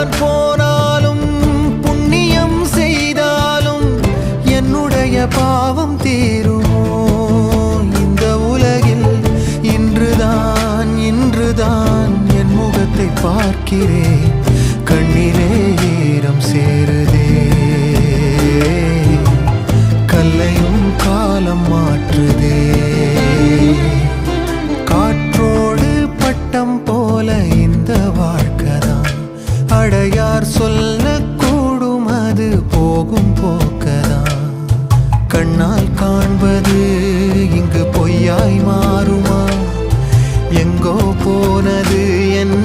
நான் போனாலும் புண்ணியம் செய்தாலும் என்னுடைய பாவம் தீருமோ? இந்த உலகில் இன்றுதான் என் முகத்தை பார்க்கிறேன், கண்ணிலே ஈரம் சேருதே. கல்லையும் காலம் மாற்றுதே. காற்றோடு பட்டம் போல இந்த வாழ்க்கைதான், அடையார் சொல்லக்கூடும் அது போகும் போக்கதான். கண்ணால் காண்பது இங்கு பொய்யாய் மாறுமா? எங்கோ போனது என்